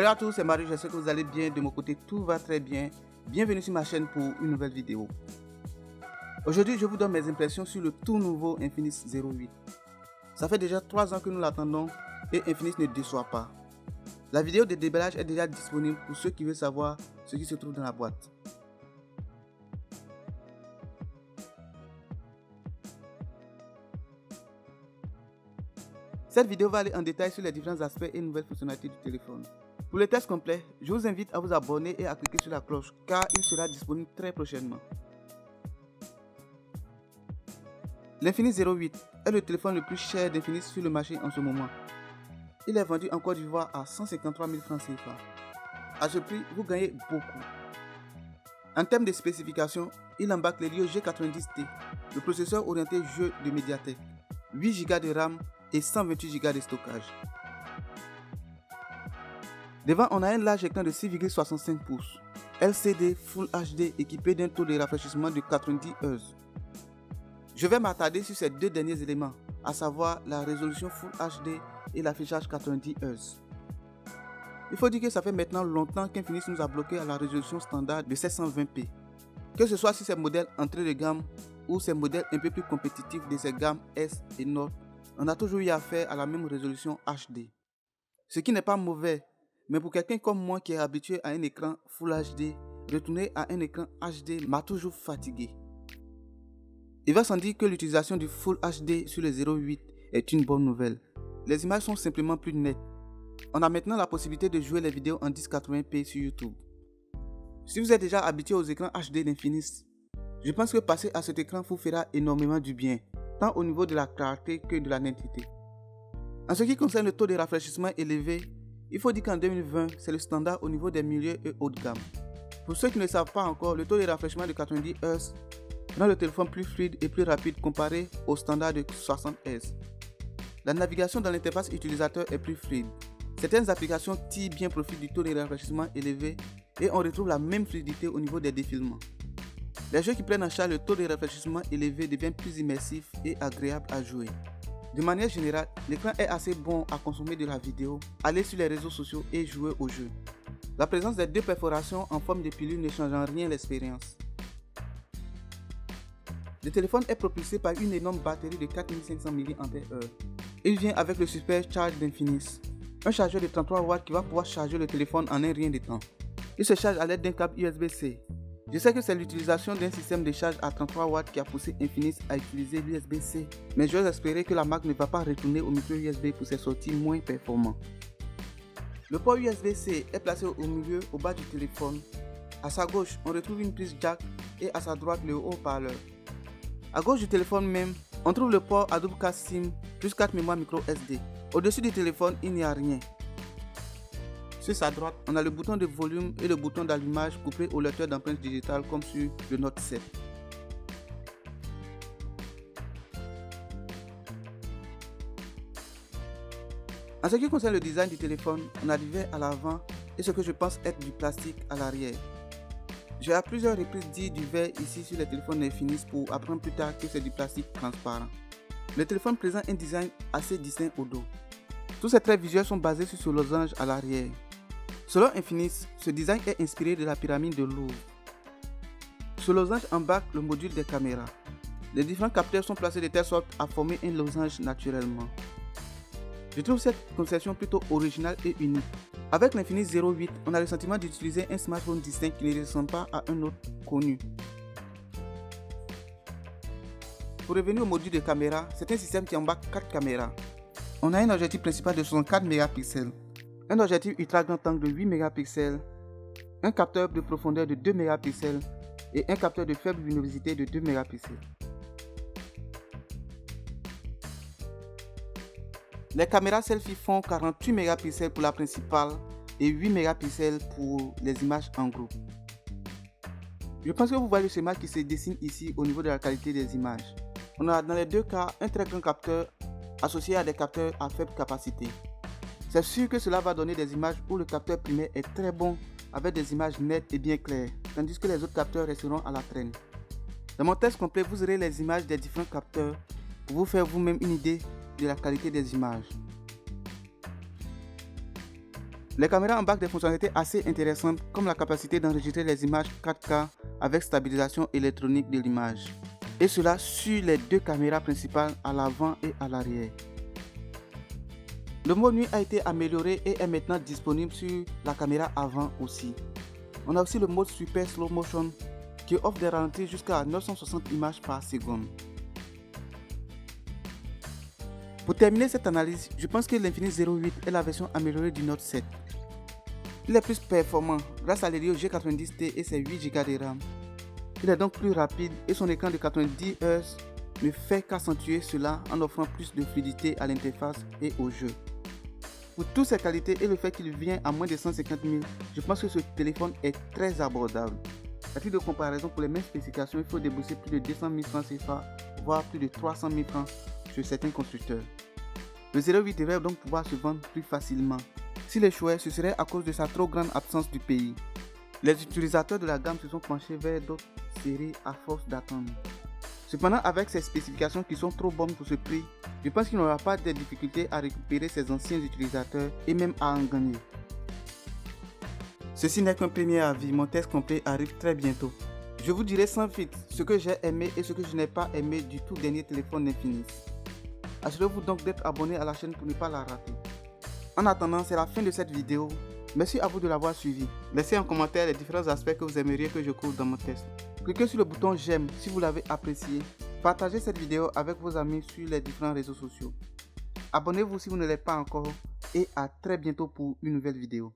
Salut à tous, c'est Marie, j'espère que vous allez bien. De mon côté, tout va très bien. Bienvenue sur ma chaîne pour une nouvelle vidéo. Aujourd'hui, je vous donne mes impressions sur le tout nouveau Infinix 08. Ça fait déjà 3 ans que nous l'attendons et Infinix ne déçoit pas. La vidéo de déballage est déjà disponible pour ceux qui veulent savoir ce qui se trouve dans la boîte. Cette vidéo va aller en détail sur les différents aspects et nouvelles fonctionnalités du téléphone. Pour le test complet, je vous invite à vous abonner et à cliquer sur la cloche car il sera disponible très prochainement. L'Infinix 08 est le téléphone le plus cher d'Infinix sur le marché en ce moment. Il est vendu en Côte d'Ivoire à 153 000 francs CFA. À ce prix, vous gagnez beaucoup. En termes de spécifications, il embarque l'Helio G90T, le processeur orienté jeu de Mediatek, 8 Go de RAM et 128 Go de stockage. Devant, on a un large écran de 6,65 pouces, LCD Full HD équipé d'un taux de rafraîchissement de 90 Hz. Je vais m'attarder sur ces deux derniers éléments, à savoir la résolution Full HD et l'affichage 90 Hz. Il faut dire que ça fait maintenant longtemps qu'Infinix nous a bloqué à la résolution standard de 720p. Que ce soit sur ces modèles entrée de gamme ou ces modèles un peu plus compétitifs de ces gammes S et Nord, on a toujours eu affaire à la même résolution HD. Ce qui n'est pas mauvais, mais pour quelqu'un comme moi qui est habitué à un écran Full HD, retourner à un écran HD m'a toujours fatigué. Il va sans dire que l'utilisation du Full HD sur le 08 est une bonne nouvelle. Les images sont simplement plus nettes. On a maintenant la possibilité de jouer les vidéos en 1080p sur YouTube. Si vous êtes déjà habitué aux écrans HD d'Infinix, je pense que passer à cet écran vous fera énormément du bien, tant au niveau de la clarté que de la netteté. En ce qui concerne le taux de rafraîchissement élevé, il faut dire qu'en 2020, c'est le standard au niveau des milieux et haut de gamme. Pour ceux qui ne le savent pas encore, le taux de rafraîchissement de 90 Hz rend le téléphone plus fluide et plus rapide comparé au standard de 60 Hz. La navigation dans l'interface utilisateur est plus fluide. Certaines applications tirent bien profit du taux de rafraîchissement élevé et on retrouve la même fluidité au niveau des défilements. Les jeux qui prennent en charge le taux de rafraîchissement élevé deviennent plus immersifs et agréables à jouer. De manière générale, l'écran est assez bon à consommer de la vidéo, aller sur les réseaux sociaux et jouer au jeu. La présence des deux perforations en forme de pilule ne change en rien l'expérience. Le téléphone est propulsé par une énorme batterie de 4500 mAh. Il vient avec le Super Charge d'Infinix, un chargeur de 33 watts qui va pouvoir charger le téléphone en un rien de temps. Il se charge à l'aide d'un câble USB-C. Je sais que c'est l'utilisation d'un système de charge à 33 watts qui a poussé Infinix à utiliser l'USB-C, mais j'ose espérer que la marque ne va pas retourner au micro USB pour ses sorties moins performantes. Le port USB-C est placé au milieu, au bas du téléphone. À sa gauche, on retrouve une prise jack et à sa droite le haut-parleur. À gauche du téléphone même, on trouve le port à double carte SIM plus 4 mémoires micro SD. Au-dessus du téléphone, il n'y a rien. Sur sa droite, on a le bouton de volume et le bouton d'allumage couplé au lecteur d'empreintes digitales comme sur le Note 7. En ce qui concerne le design du téléphone, on a du verre à l'avant et ce que je pense être du plastique à l'arrière. J'ai à plusieurs reprises dit du verre ici sur les téléphones Infinix pour apprendre plus tard que c'est du plastique transparent. Le téléphone présente un design assez distinct au dos. Tous ces traits visuels sont basés sur ce losange à l'arrière. Selon Infinix, ce design est inspiré de la pyramide de Louvre. Ce losange embarque le module des caméras. Les différents capteurs sont placés de telle sorte à former un losange naturellement. Je trouve cette conception plutôt originale et unique. Avec l'Infinix 08, on a le sentiment d'utiliser un smartphone distinct qui ne ressemble pas à un autre connu. Pour revenir au module de caméra, c'est un système qui embarque 4 caméras. On a un objectif principal de 64 mégapixels, un objectif ultra grand angle de 8 mégapixels, un capteur de profondeur de 2 mégapixels et un capteur de faible luminosité de 2 mégapixels. Les caméras selfie font 48 mégapixels pour la principale et 8 mégapixels pour les images en groupe. Je pense que vous voyez le schéma qui se dessine ici au niveau de la qualité des images. On a dans les deux cas un très grand capteur associé à des capteurs à faible capacité. C'est sûr que cela va donner des images où le capteur primaire est très bon avec des images nettes et bien claires, tandis que les autres capteurs resteront à la traîne. Dans mon test complet, vous aurez les images des différents capteurs pour vous faire vous-même une idée de la qualité des images. Les caméras embarquent des fonctionnalités assez intéressantes comme la capacité d'enregistrer les images 4K avec stabilisation électronique de l'image. Et cela sur les deux caméras principales à l'avant et à l'arrière. Le mode nuit a été amélioré et est maintenant disponible sur la caméra avant aussi. On a aussi le mode Super Slow Motion qui offre des ralentis jusqu'à 960 images par seconde. Pour terminer cette analyse, je pense que l'Infinix 08 est la version améliorée du Note 7. Il est plus performant grâce à l'Helio G90T et ses 8 Go de RAM. Il est donc plus rapide et son écran de 90 Hz ne fait qu'accentuer cela en offrant plus de fluidité à l'interface et au jeu. Pour toutes ces qualités et le fait qu'il vient à moins de 150 000, je pense que ce téléphone est très abordable. À titre de comparaison, pour les mêmes spécifications, il faut débourser plus de 200 000 francs CFA, voire plus de 300 000 francs chez certains constructeurs. Le 08 devrait donc pouvoir se vendre plus facilement. S'il échouait, ce serait à cause de sa trop grande absence du pays. Les utilisateurs de la gamme se sont penchés vers d'autres séries à force d'attendre. Cependant, avec ces spécifications qui sont trop bonnes pour ce prix, je pense qu'il n'y aura pas de difficulté à récupérer ses anciens utilisateurs et même à en gagner. Ceci n'est qu'un premier avis, mon test complet arrive très bientôt. Je vous dirai sans filtre ce que j'ai aimé et ce que je n'ai pas aimé du tout dernier téléphone d'Infinix. Assurez-vous donc d'être abonné à la chaîne pour ne pas la rater. En attendant, c'est la fin de cette vidéo. Merci à vous de l'avoir suivi. Laissez en commentaire les différents aspects que vous aimeriez que je couvre dans mon test. Cliquez sur le bouton j'aime si vous l'avez apprécié. Partagez cette vidéo avec vos amis sur les différents réseaux sociaux. Abonnez-vous si vous ne l'êtes pas encore et à très bientôt pour une nouvelle vidéo.